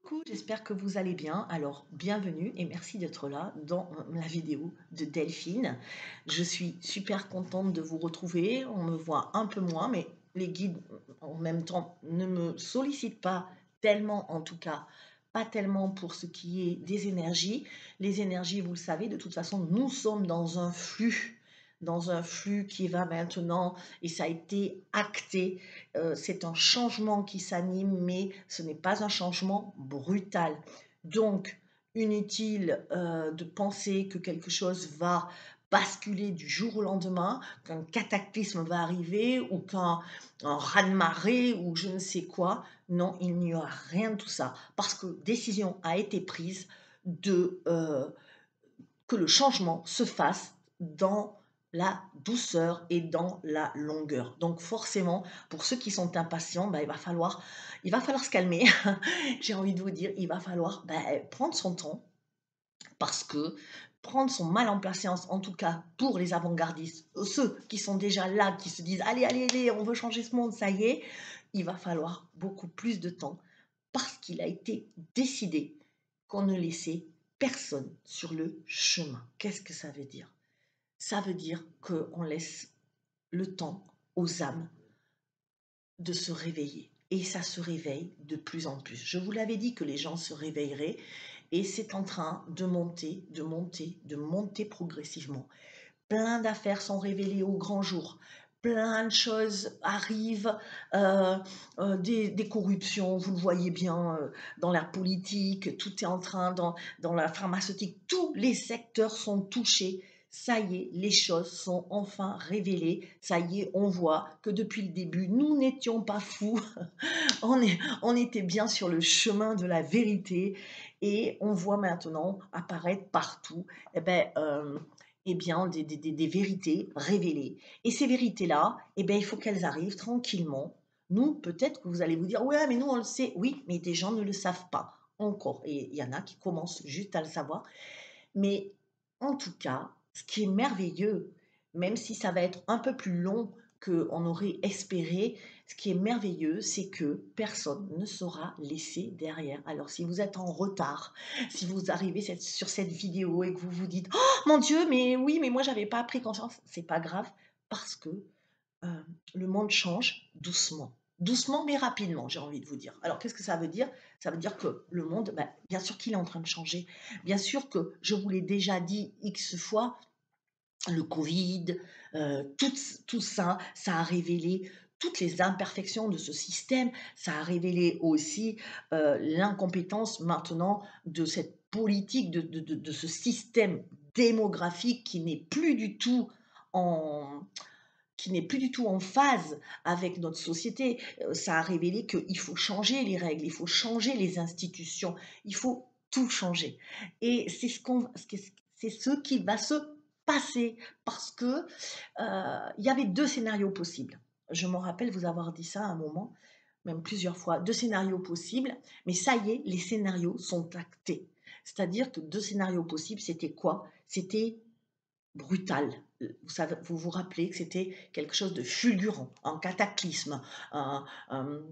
Coucou, j'espère que vous allez bien. Alors, bienvenue et merci d'être là dans la vidéo de Delphine. Je suis super contente de vous retrouver. On me voit un peu moins, mais les guides, en même temps, ne me sollicitent pas tellement, en tout cas, pas tellement pour ce qui est des énergies. Les énergies, vous le savez, de toute façon, nous sommes dans un flux qui va maintenant, et ça a été acté. C'est un changement qui s'anime, mais ce n'est pas un changement brutal. Donc, inutile de penser que quelque chose va basculer du jour au lendemain, qu'un cataclysme va arriver ou qu'un raz-de-marée ou je ne sais quoi. Non, il n'y aura rien de tout ça parce que décision a été prise de que le changement se fasse dans la douceur et dans la longueur. Donc forcément, pour ceux qui sont impatients, il va falloir se calmer. J'ai envie de vous dire, il va falloir prendre son temps parce que prendre son mal en patience, en tout cas pour les avant-gardistes, ceux qui sont déjà là, qui se disent allez, allez, allez, on veut changer ce monde, ça y est, il va falloir beaucoup plus de temps parce qu'il a été décidé qu'on ne laissait personne sur le chemin. Qu'est-ce que ça veut dire? Ça veut dire qu'on laisse le temps aux âmes de se réveiller. Et ça se réveille de plus en plus. Je vous l'avais dit que les gens se réveilleraient et c'est en train de monter, de monter, de monter progressivement. Plein d'affaires sont révélées au grand jour. Plein de choses arrivent, des corruptions, vous le voyez bien dans la politique, tout est en train, dans la pharmaceutique, tous les secteurs sont touchés. Ça y est, les choses sont enfin révélées. Ça y est, on voit que depuis le début, nous n'étions pas fous. On était bien sur le chemin de la vérité et on voit maintenant apparaître partout des vérités révélées. Et ces vérités-là, il faut qu'elles arrivent tranquillement. Nous, peut-être que vous allez vous dire, ouais, mais nous, on le sait. Oui, mais des gens ne le savent pas encore. Et il y en a qui commencent juste à le savoir. Mais en tout cas, ce qui est merveilleux, même si ça va être un peu plus long qu'on aurait espéré, ce qui est merveilleux, c'est que personne ne sera laissé derrière. Alors si vous êtes en retard, si vous arrivez sur cette vidéo et que vous vous dites «Oh mon Dieu, mais oui, mais moi j'avais pas pris conscience», c'est pas grave parce que le monde change doucement. Doucement mais rapidement, j'ai envie de vous dire. Alors qu'est-ce que ça veut dire? Ça veut dire que le monde, bien sûr qu'il est en train de changer. Bien sûr que, je vous l'ai déjà dit X fois, le Covid, tout ça, ça a révélé toutes les imperfections de ce système. Ça a révélé aussi l'incompétence maintenant de cette politique, de ce système démographique en, qui n'est plus du tout en phase avec notre société. Ça a révélé qu'il faut changer les règles, il faut changer les institutions, il faut tout changer. Et c'est ce qui va se passer parce que il y avait deux scénarios possibles. Je me rappelle vous avoir dit ça à un moment, même plusieurs fois, deux scénarios possibles, mais ça y est, les scénarios sont actés. C'est-à-dire que deux scénarios possibles, c'était quoi? C'était brutal. Vous vous rappelez que c'était quelque chose de fulgurant, un cataclysme, un, un-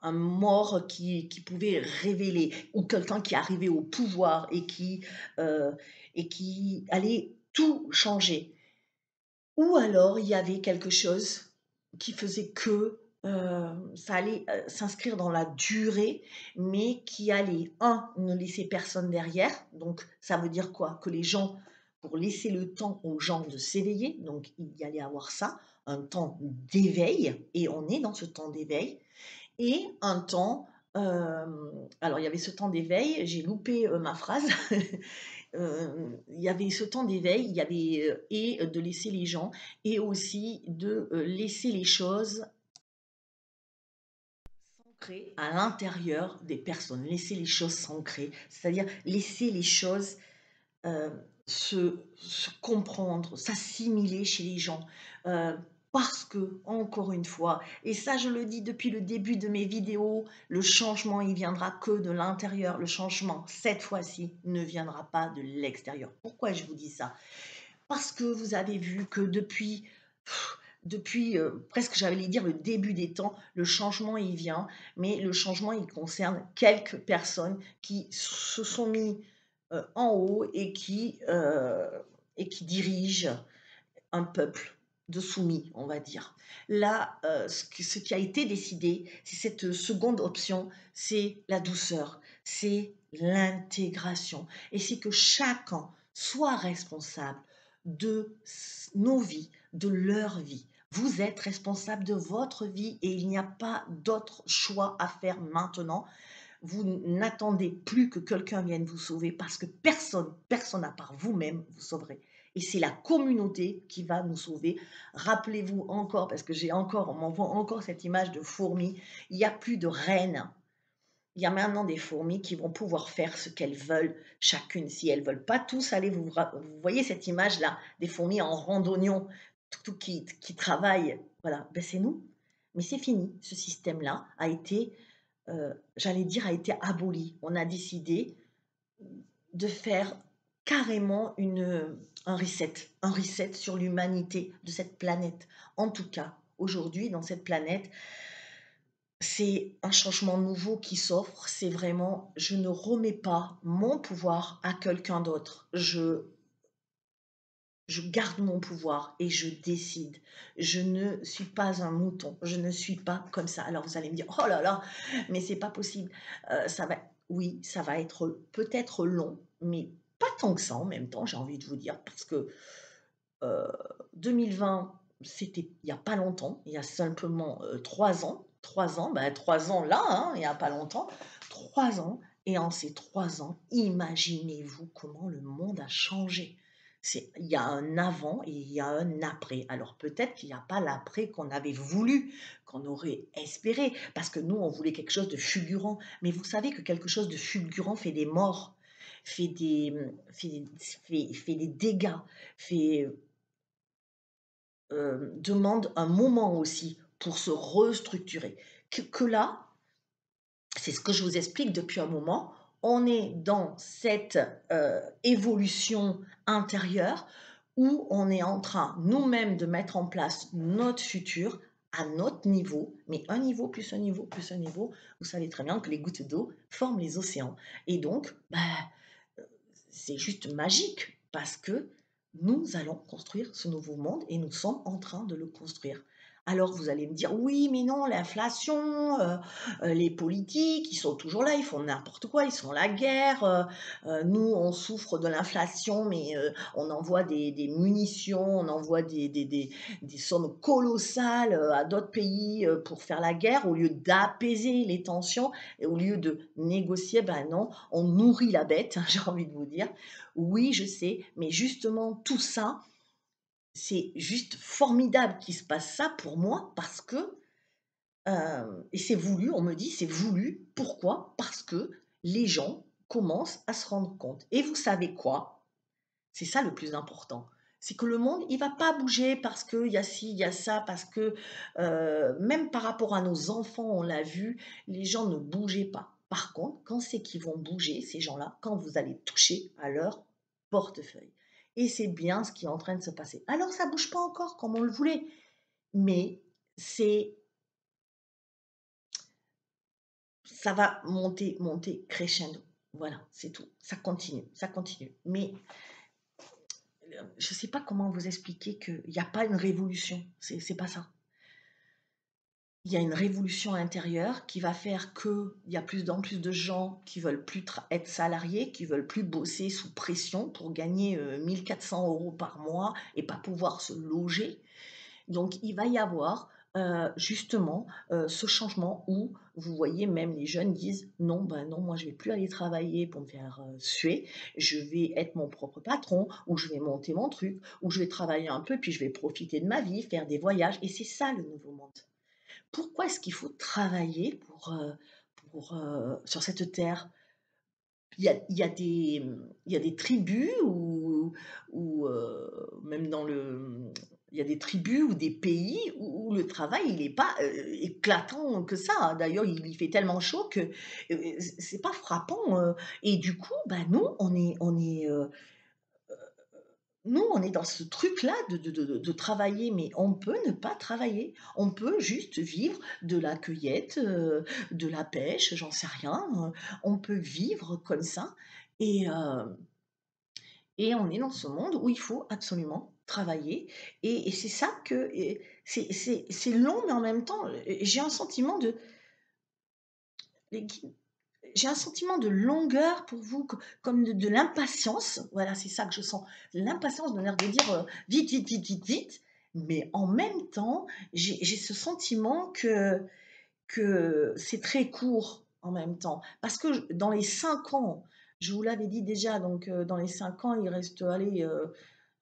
un mort qui pouvait révéler, ou quelqu'un qui arrivait au pouvoir et qui allait tout changer. Ou alors il y avait quelque chose qui faisait que ça allait s'inscrire dans la durée, mais qui allait, un, ne laisser personne derrière. Donc ça veut dire quoi? Que les gens, pour laisser le temps aux gens de s'éveiller, donc il y allait avoir ça, un temps d'éveil, et on est dans ce temps d'éveil, et un temps, alors il y avait ce temps d'éveil, j'ai loupé ma phrase, il y avait ce temps d'éveil, il y avait et de laisser les gens et aussi de laisser les choses s'ancrer à l'intérieur des personnes, laisser les choses s'ancrer, c'est-à-dire laisser les choses euh, se comprendre, s'assimiler chez les gens. Euh, Parce que, encore une fois, et ça je le dis depuis le début de mes vidéos, le changement il viendra que de l'intérieur. Le changement, cette fois-ci, ne viendra pas de l'extérieur. Pourquoi je vous dis ça? Parce que vous avez vu que depuis depuis, presque j'allais dire le début des temps, le changement il vient, mais le changement il concerne quelques personnes qui se sont mis, en haut et qui dirigent un peuple de soumis, on va dire. Là, ce qui a été décidé, c'est cette seconde option, c'est la douceur, c'est l'intégration et c'est que chacun soit responsable de nos vies, de leur vie. Vous êtes responsable de votre vie et il n'y a pas d'autre choix à faire maintenant. Vous n'attendez plus que quelqu'un vienne vous sauver parce que personne, personne à part vous-même vous sauverez. Et c'est la communauté qui va nous sauver. Rappelez-vous encore, parce que on m'envoie encore cette image de fourmis. Il n'y a plus de reines. Il y a maintenant des fourmis qui vont pouvoir faire ce qu'elles veulent, chacune. Si elles veulent pas tous aller, vous voyez cette image-là, des fourmis en randonnion, tout qui travaillent. Voilà, ben c'est nous. Mais c'est fini. Ce système-là a été j'allais dire, a été aboli. On a décidé de faire carrément un reset sur l'humanité de cette planète. En tout cas, aujourd'hui, dans cette planète, c'est un changement nouveau qui s'offre. C'est vraiment, je ne remets pas mon pouvoir à quelqu'un d'autre. Je garde mon pouvoir et je décide. Je ne suis pas un mouton. Je ne suis pas comme ça. Alors vous allez me dire, oh là là, mais c'est pas possible. Ça va, oui, ça va être peut-être long, mais pas tant que ça en même temps, j'ai envie de vous dire, parce que 2020, c'était il n'y a pas longtemps, il y a simplement 3 ans. 3 ans, ben 3 ans là, hein, il n'y a pas longtemps. 3 ans. Et en ces 3 ans, imaginez-vous comment le monde a changé. Il y a un avant et il y a un après. Alors peut-être qu'il n'y a pas l'après qu'on avait voulu, qu'on aurait espéré, parce que nous, on voulait quelque chose de fulgurant. Mais vous savez que quelque chose de fulgurant fait des morts, fait des dégâts, fait, demande un moment aussi pour se restructurer. Que là, c'est ce que je vous explique depuis un moment, on est dans cette évolution intérieure où on est en train nous-mêmes de mettre en place notre futur à notre niveau, mais un niveau plus un niveau plus un niveau. Vous savez très bien que les gouttes d'eau forment les océans. Et donc, bah, c'est juste magique parce que nous allons construire ce nouveau monde et nous sommes en train de le construire. Alors vous allez me dire, oui, mais non, l'inflation, les politiques, ils sont toujours là, ils font n'importe quoi, ils sont la guerre. Nous, on souffre de l'inflation, mais on envoie des munitions, on envoie des sommes colossales à d'autres pays pour faire la guerre, au lieu d'apaiser les tensions, et au lieu de négocier, ben non, on nourrit la bête, j'ai envie de vous dire. Oui, je sais, mais justement, tout ça, c'est juste formidable qu'il se passe ça pour moi parce que, et c'est voulu, on me dit: «C'est voulu». Pourquoi? Parce que les gens commencent à se rendre compte et vous savez quoi? C'est ça le plus important. C'est que le monde, il va pas bouger parce qu'il y a ci, il y a ça, parce que, même par rapport à nos enfants, on l'a vu, les gens ne bougeaient pas. Par contre, quand c'est qu'ils vont bouger, ces gens-là? Quand vous allez toucher à leur portefeuille et c'est bien ce qui est en train de se passer. Alors ça bouge pas encore comme on le voulait, mais c'est ça va monter, monter crescendo. Voilà, c'est tout. Ça continue, ça continue. Mais je ne sais pas comment vous expliquer qu'il n'y a pas une révolution. C'est pas ça. Il y a une révolution intérieure qui va faire qu'il y a plus en plus de gens qui veulent plus être salariés, qui veulent plus bosser sous pression pour gagner 1400 euros par mois et pas pouvoir se loger. Donc, il va y avoir justement ce changement où vous voyez même les jeunes disent non, ben non, moi je vais plus aller travailler pour me faire suer, je vais être mon propre patron, ou je vais monter mon truc, ou je vais travailler un peu, puis je vais profiter de ma vie, faire des voyages, et c'est ça le nouveau monde. Pourquoi est-ce qu'il faut travailler sur cette terre? Il y a des tribus même il y a des tribus ou des pays où le travail, il n'est pas éclatant que ça, hein. D'ailleurs, il fait tellement chaud que c'est pas frappant. Et du coup, bah, nous, on est nous, on est dans ce truc-là de travailler, mais on peut ne pas travailler. On peut juste vivre de la cueillette, de la pêche, j'en sais rien, on peut vivre comme ça et et on est dans ce monde où il faut absolument travailler et c'est ça que et c'est long, mais en même temps, j'ai un sentiment de les guides j'ai un sentiment de longueur pour vous, comme de l'impatience. Voilà, c'est ça que je sens. L'impatience de l'air de dire vite, vite, vite, vite, vite. Mais en même temps, j'ai ce sentiment que c'est très court en même temps. Parce que dans les 5 ans, je vous l'avais dit déjà, donc dans les 5 ans, il reste, allez,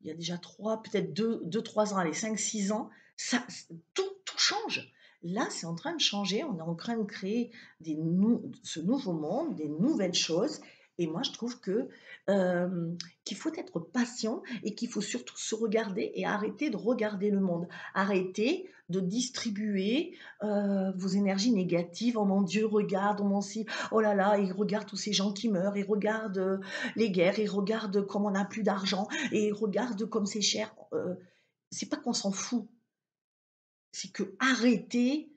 il y a déjà 3, peut-être 2, 3 ans, allez, 5, 6 ans, ça, tout change. Là, c'est en train de changer, on est en train de créer ce nouveau monde, des nouvelles choses. Et moi, je trouve qu'il faut être patient et qu'il faut surtout se regarder et arrêter de regarder le monde. Arrêter de distribuer vos énergies négatives. Oh mon Dieu, regarde, oh mon si, oh là là, il regarde tous ces gens qui meurent, il regarde les guerres, il regarde comme on n'a plus d'argent, et il regarde comme c'est cher. C'est pas qu'on s'en fout, c'est que arrêtez.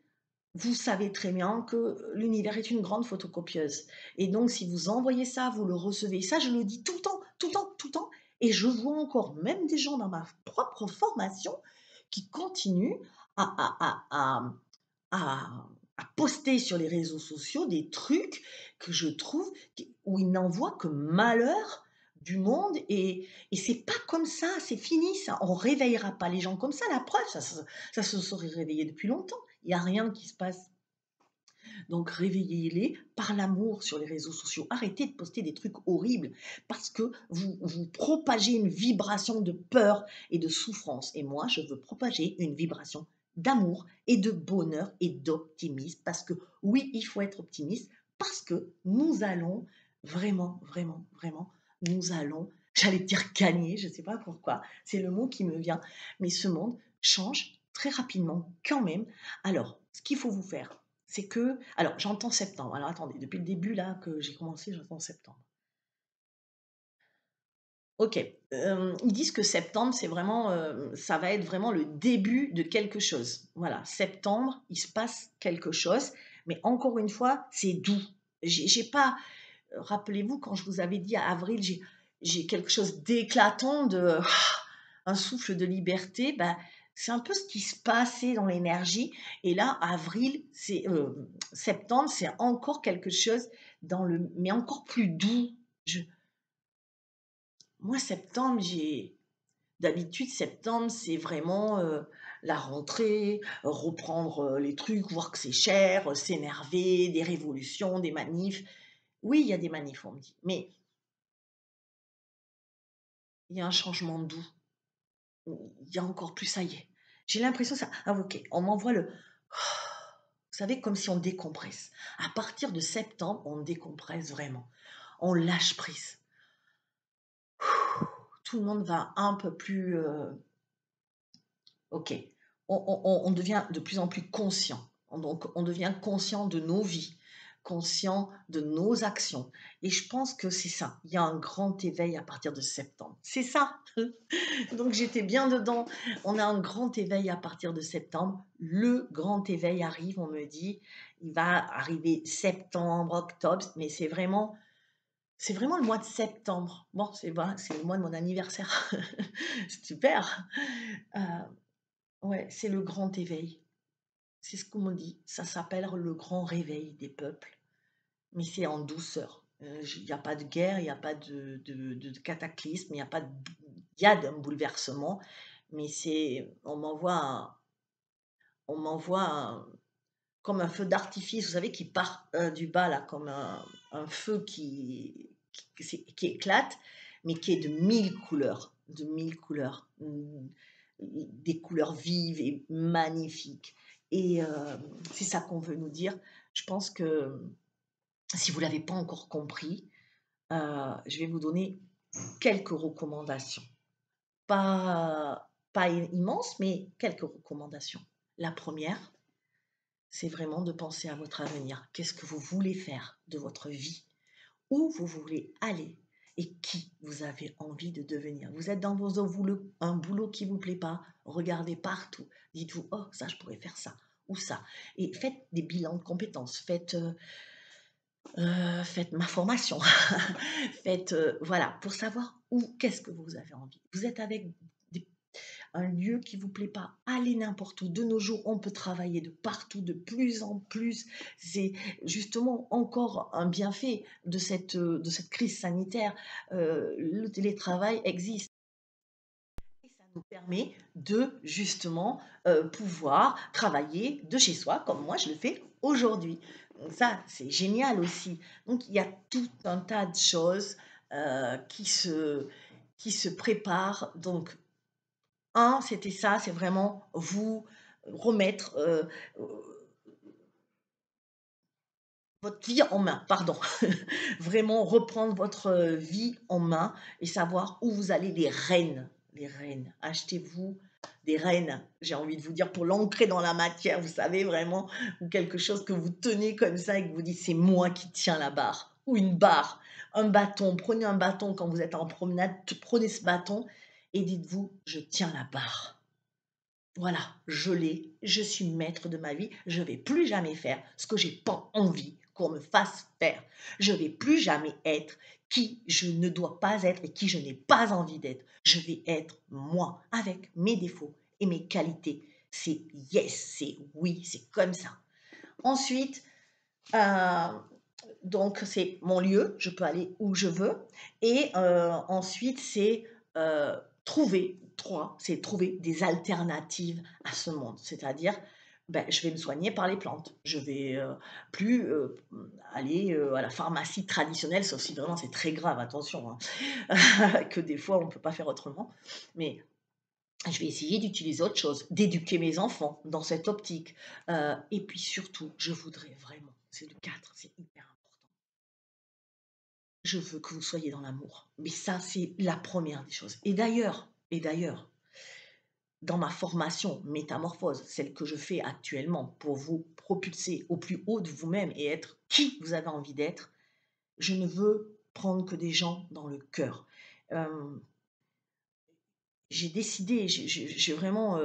Vous savez très bien que l'univers est une grande photocopieuse. Et donc, si vous envoyez ça, vous le recevez. Ça, je le dis tout le temps, tout le temps, tout le temps. Et je vois encore même des gens dans ma propre formation qui continuent à, à, à, à, à, à poster sur les réseaux sociaux des trucs que je trouve où ils n'envoient que malheur du monde et c'est pas comme ça, c'est fini ça, on réveillera pas les gens comme ça, la preuve, ça se serait réveillé depuis longtemps, il n'y a rien qui se passe. Donc réveillez-les par l'amour sur les réseaux sociaux. Arrêtez de poster des trucs horribles parce que vous propagez une vibration de peur et de souffrance. Et moi, je veux propager une vibration d'amour et de bonheur et d'optimisme parce que oui, il faut être optimiste parce que nous allons vraiment, vraiment, vraiment, nous allons, j'allais dire gagner, je ne sais pas pourquoi, c'est le mot qui me vient, mais ce monde change très rapidement quand même. Alors, ce qu'il faut vous faire, c'est que alors j'entends septembre. Alors attendez, depuis le début là que j'ai commencé, j'entends septembre. OK, ils disent que septembre, c'est vraiment, ça va être vraiment le début de quelque chose. Voilà, septembre, il se passe quelque chose, mais encore une fois, c'est doux. J'ai pas rappelez-vous quand je vous avais dit à avril, j'ai quelque chose d'éclatant, de un souffle de liberté, bah, c'est un peu ce qui se passait dans l'énergie et là, avril, septembre, c'est encore quelque chose mais encore plus doux. Je Moi, septembre, j'ai d'habitude, septembre, c'est vraiment, la rentrée, reprendre, les trucs, voir que c'est cher, s'énerver, des révolutions, des manifs. Oui, il y a des manifs, on me dit, mais il y a un changement doux. Il y a encore plus, ça y est. J'ai l'impression ça ah OK, on m'envoie le vous savez, comme si on décompresse. À partir de septembre, on décompresse vraiment. On lâche prise. Tout le monde va un peu plus, OK. On devient de plus en plus conscient. Donc, on devient conscient de nos vies, conscient de nos actions. Et je pense que c'est ça. Il y a un grand éveil à partir de septembre. C'est ça. Donc, j'étais bien dedans. On a un grand éveil à partir de septembre. Le grand éveil arrive, on me dit. Il va arriver septembre, octobre, mais c'est vraiment le mois de septembre. Bon, voilà, c'est le mois de mon anniversaire. Super. Euh, Ouais, c'est le grand éveil. C'est ce qu'on me dit. Ça s'appelle le grand réveil des peuples, mais c'est en douceur. Il n'y a pas de guerre, il n'y a pas de cataclysme, il n'y a pas de, il y a d'un bouleversement, mais on m'envoie comme un feu d'artifice, vous savez, qui part du bas là, comme un feu qui éclate, mais qui est de mille couleurs, des couleurs vives et magnifiques. Et c'est ça qu'on veut nous dire. Je pense que si vous ne l'avez pas encore compris, je vais vous donner quelques recommandations. Pas immenses, mais quelques recommandations. La première, c'est vraiment de penser à votre avenir. Qu'est-ce que vous voulez faire de votre vie? Où vous voulez aller? et qui vous avez envie de devenir. Vous êtes dans un boulot qui ne vous plaît pas, regardez partout. Dites-vous, oh, ça, je pourrais faire ça ou ça. Et faites des bilans de compétences, faites ma formation, faites, voilà, pour savoir qu'est-ce que vous avez envie. Vous êtes avec un lieu qui vous plaît pas, allez n'importe où. De nos jours, on peut travailler de partout, de plus en plus. C'est justement encore un bienfait de cette crise sanitaire. Le télétravail existe. Et ça nous permet de justement pouvoir travailler de chez soi, comme moi je le fais aujourd'hui. Donc ça, c'est génial aussi. Donc il y a tout un tas de choses qui se préparent. Donc c'était ça, c'est vraiment vous remettre votre vie en main, pardon. Vraiment reprendre votre vie en main et savoir où vous allez, les rênes. Les rênes. Achetez-vous des rênes, j'ai envie de vous dire, pour l'ancrer dans la matière, vous savez, vraiment, ou quelque chose que vous tenez comme ça et que vous dites, c'est moi qui tiens la barre. Ou une barre, un bâton. Prenez un bâton quand vous êtes en promenade, prenez ce bâton et dites-vous, je tiens la barre. Voilà, je l'ai, je suis maître de ma vie, je ne vais plus jamais faire ce que j'ai pas envie qu'on me fasse faire. Je ne vais plus jamais être qui je ne dois pas être et qui je n'ai pas envie d'être. Je vais être moi, avec mes défauts et mes qualités. C'est yes, c'est oui, c'est comme ça. Ensuite, euh, donc c'est mon lieu, je peux aller où je veux. Et ensuite, c'est trouver des alternatives à ce monde. C'est-à-dire, ben, je vais me soigner par les plantes. Je vais plus aller à la pharmacie traditionnelle, sauf si vraiment c'est très grave, attention, hein, que des fois on ne peut pas faire autrement. Mais je vais essayer d'utiliser autre chose, d'éduquer mes enfants dans cette optique. Et puis surtout, je voudrais vraiment, c'est le 4, c'est hyper important. Je veux que vous soyez dans l'amour. Mais ça, c'est la première des choses. Et d'ailleurs, dans ma formation Métamorphose, celle que je fais actuellement pour vous propulser au plus haut de vous-même et être qui vous avez envie d'être, je ne veux prendre que des gens dans le cœur. Euh, j'ai décidé, j'ai vraiment,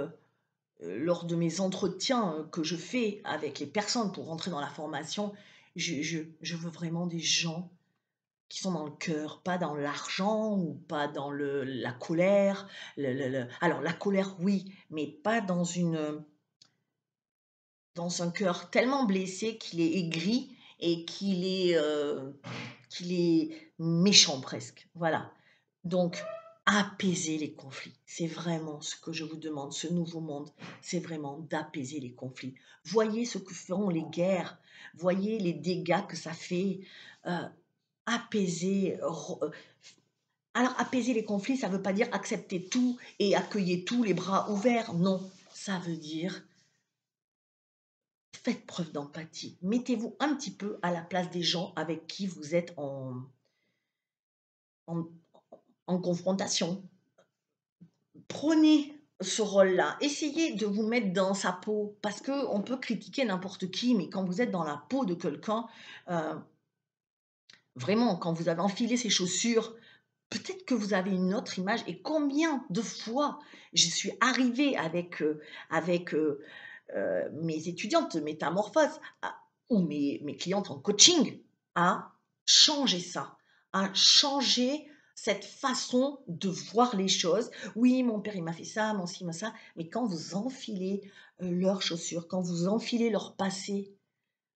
lors de mes entretiens que je fais avec les personnes pour rentrer dans la formation, je veux vraiment des gens qui sont dans le cœur, pas dans l'argent ou pas dans la colère. Alors la colère, oui, mais pas dans un cœur tellement blessé qu'il est aigri et qu'il est méchant presque. Voilà. Donc, apaiser les conflits. C'est vraiment ce que je vous demande, ce nouveau monde, c'est vraiment d'apaiser les conflits. Voyez ce que feront les guerres, voyez les dégâts que ça fait. Euh, apaiser, alors, apaiser les conflits, ça ne veut pas dire accepter tout et accueillir tout les bras ouverts. Non, ça veut dire faites preuve d'empathie. Mettez-vous un petit peu à la place des gens avec qui vous êtes en, en confrontation. Prenez ce rôle-là. Essayez de vous mettre dans sa peau parce qu'on peut critiquer n'importe qui, mais quand vous êtes dans la peau de quelqu'un, euh, vraiment, quand vous avez enfilé ses chaussures, peut-être que vous avez une autre image. Et combien de fois je suis arrivée avec mes étudiantes métamorphoses ou mes clientes en coaching à changer ça, à changer cette façon de voir les choses. Oui, mon père, il m'a fait ça, mon ci, mon ça. Mais quand vous enfilez leurs chaussures, quand vous enfilez leur passé,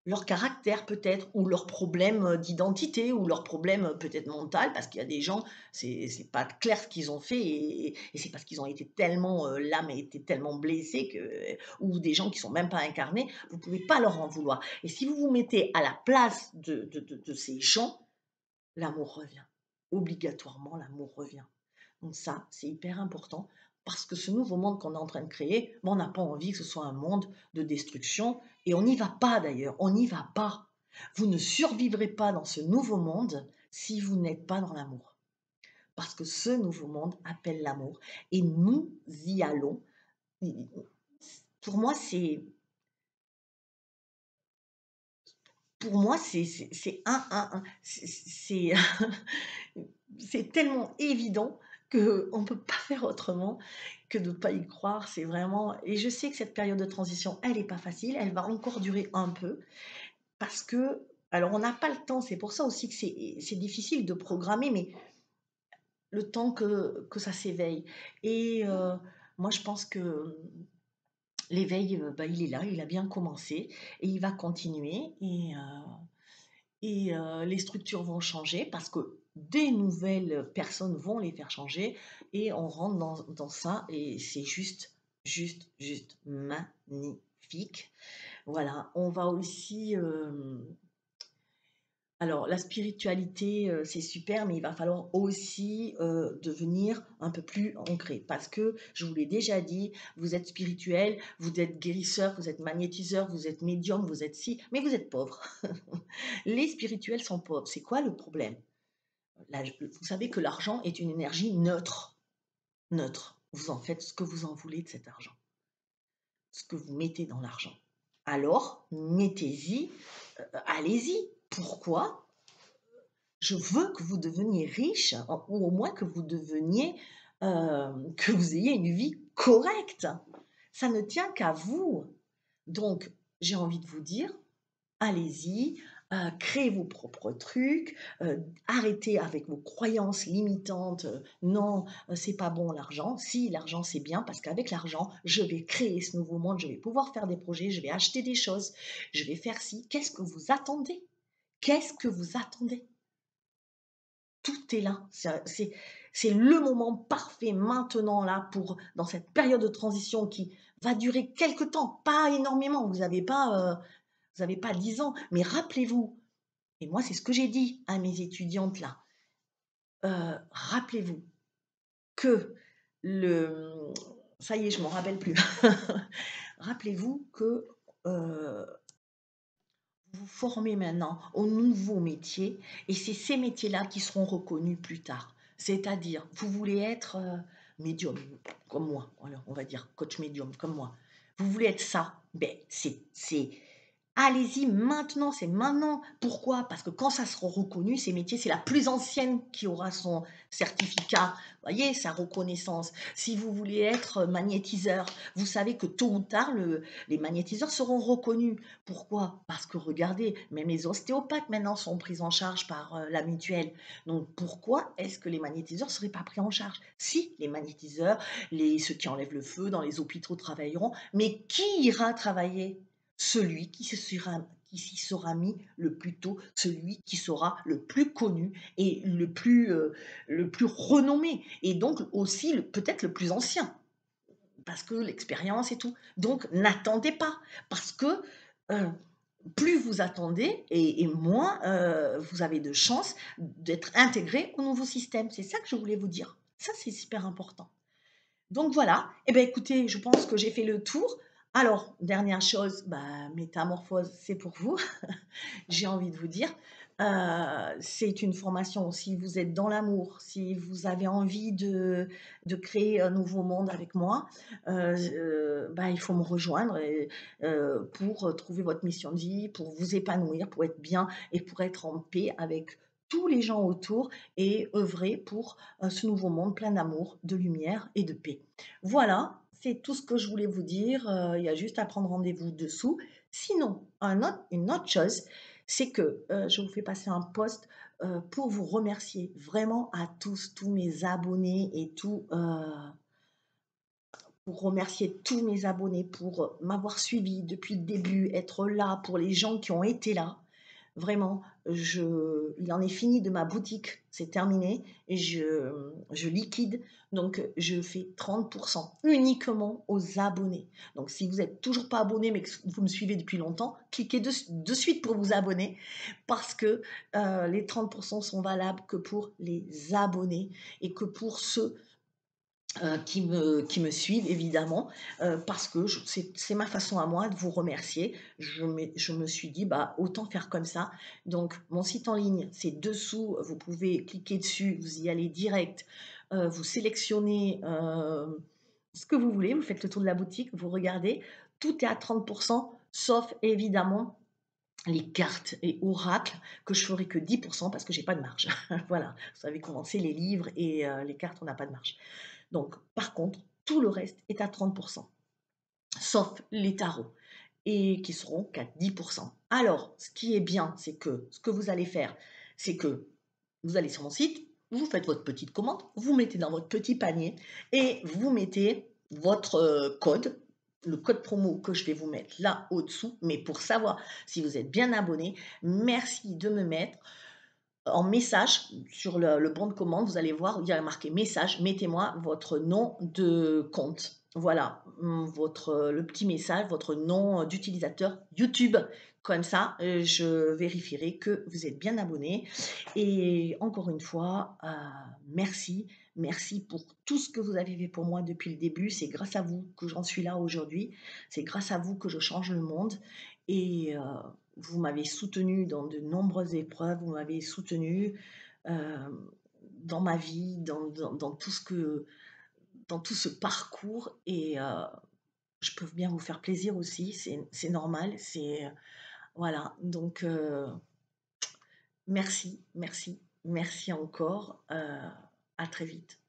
leur caractère peut-être, ou leur problème d'identité, ou leur problème peut-être mental, parce qu'il y a des gens, c'est pas clair ce qu'ils ont fait, et c'est parce qu'ils ont été tellement, l'âme a été tellement blessée, ou des gens qui sont même pas incarnés, vous pouvez pas leur en vouloir. Et si vous vous mettez à la place de ces gens, l'amour revient. Obligatoirement, l'amour revient. Donc ça, c'est hyper important parce que ce nouveau monde qu'on est en train de créer, on n'a pas envie que ce soit un monde de destruction et on n'y va pas d'ailleurs, on n'y va pas. Vous ne survivrez pas dans ce nouveau monde si vous n'êtes pas dans l'amour. Parce que ce nouveau monde appelle l'amour et nous y allons. Pour moi, c'est un, c'est c'est tellement évident qu'on ne peut pas faire autrement que de ne pas y croire. C'est vraiment et je sais que cette période de transition, elle est pas facile, elle va encore durer un peu parce que alors on n'a pas le temps, c'est pour ça aussi que c'est difficile de programmer, mais le temps que ça s'éveille et moi je pense que l'éveil, bah, il est là, il a bien commencé et il va continuer les structures vont changer parce que des nouvelles personnes vont les faire changer et on rentre dans ça et c'est juste magnifique. Voilà, on va aussi, alors la spiritualité, c'est super, mais il va falloir aussi, devenir un peu plus ancré. Parce que je vous l'ai déjà dit, vous êtes spirituel, vous êtes guérisseur, vous êtes magnétiseur, vous êtes médium, vous êtes ci, mais vous êtes pauvre. Les spirituels sont pauvres. C'est quoi le problème? Vous savez que l'argent est une énergie neutre. Neutre. Vous en faites ce que vous en voulez de cet argent, ce que vous mettez dans l'argent. Alors, mettez-y, allez-y. Pourquoi? Je veux que vous deveniez riche, ou au moins que vous deveniez, que vous ayez une vie correcte. Ça ne tient qu'à vous. Donc, j'ai envie de vous dire, allez-y, créez vos propres trucs, arrêtez avec vos croyances limitantes. Non, c'est pas bon l'argent. Si, l'argent c'est bien parce qu'avec l'argent, je vais créer ce nouveau monde, je vais pouvoir faire des projets, je vais acheter des choses, je vais faire ci. Qu'est-ce que vous attendez? Qu'est-ce que vous attendez? Tout est là. C'est le moment parfait maintenant là pour dans cette période de transition qui va durer quelque temps, pas énormément. Vous avez pas 10 ans, mais rappelez-vous et moi c'est ce que j'ai dit à mes étudiantes là, rappelez-vous que le ça y est, je m'en rappelle plus. Rappelez-vous que, heu, vous formez maintenant aux nouveaux métiers et c'est ces métiers-là qui seront reconnus plus tard. C'est-à-dire, vous voulez être, médium comme moi, voilà, on va dire coach médium comme moi. Vous voulez être ça, ben c'est allez-y maintenant, c'est maintenant. Pourquoi? Parce que quand ça sera reconnu, ces métiers, c'est la plus ancienne qui aura son certificat, vous voyez, sa reconnaissance. Si vous voulez être magnétiseur, vous savez que tôt ou tard, les magnétiseurs seront reconnus. Pourquoi? Parce que regardez, même les ostéopathes maintenant sont pris en charge par la mutuelle. Donc pourquoi est-ce que les magnétiseurs ne seraient pas pris en charge? Si, les magnétiseurs, ceux qui enlèvent le feu dans les hôpitaux travailleront, mais qui ira travailler? Celui qui s'y sera mis le plus tôt, celui qui sera le plus connu et le plus renommé et donc aussi peut-être le plus ancien parce que l'expérience et tout. Donc n'attendez pas parce que plus vous attendez et moins vous avez de chances d'être intégré au nouveau système. C'est ça que je voulais vous dire. Ça, c'est super important. Donc voilà, eh bien écoutez, je pense que j'ai fait le tour. Alors, dernière chose, bah, métamorphose, c'est pour vous. J'ai envie de vous dire, c'est une formation, si vous êtes dans l'amour, si vous avez envie de créer un nouveau monde avec moi, bah, il faut me rejoindre pour trouver votre mission de vie, pour vous épanouir, pour être bien et pour être en paix avec tous les gens autour et œuvrer pour ce nouveau monde plein d'amour, de lumière et de paix. Voilà, c'est tout ce que je voulais vous dire. Il y a juste à prendre rendez-vous dessous. Sinon, une autre chose, c'est que je vous fais passer un post pour vous remercier vraiment à tous mes abonnés et pour remercier tous mes abonnés pour m'avoir suivi depuis le début, être là pour les gens qui ont été là. Vraiment, il en est fini de ma boutique, c'est terminé et je liquide. Donc, je fais 30% uniquement aux abonnés. Donc, si vous n'êtes toujours pas abonné mais que vous me suivez depuis longtemps, cliquez de suite pour vous abonner parce que les 30% sont valables que pour les abonnés et que pour ceux qui me suivent évidemment, parce que c'est ma façon à moi de vous remercier. Je me suis dit, bah, autant faire comme ça. Donc mon site en ligne, c'est dessous, vous pouvez cliquer dessus, vous y allez direct, vous sélectionnez, ce que vous voulez, vous faites le tour de la boutique, vous regardez, tout est à 30%, sauf évidemment les cartes et oracles que je ferai que 10 parce que j'ai pas de marge. Voilà, vous savez comment c'est les livres et les cartes, on n'a pas de marge. Donc par contre, tout le reste est à 30 sauf les tarots et qui seront qu'à 10. Alors, ce qui est bien, c'est que ce que vous allez faire, c'est que vous allez sur mon site, vous faites votre petite commande, vous mettez dans votre petit panier et vous mettez votre code, le code promo que je vais vous mettre là au-dessous. Mais pour savoir si vous êtes bien abonné, merci de me mettre en message sur le bon de commande. Vous allez voir, il y a marqué message, mettez-moi votre nom de compte. Voilà, votre, le petit message, votre nom d'utilisateur YouTube. Comme ça, je vérifierai que vous êtes bien abonné. Et encore une fois, merci. Merci pour tout ce que vous avez fait pour moi depuis le début. C'est grâce à vous que j'en suis là aujourd'hui. C'est grâce à vous que je change le monde. Et vous m'avez soutenu dans de nombreuses épreuves. Vous m'avez soutenu dans ma vie, dans tout ce que, dans tout ce parcours. Et je peux bien vous faire plaisir aussi. C'est normal. C'est voilà. Donc merci, merci, merci encore. À très vite.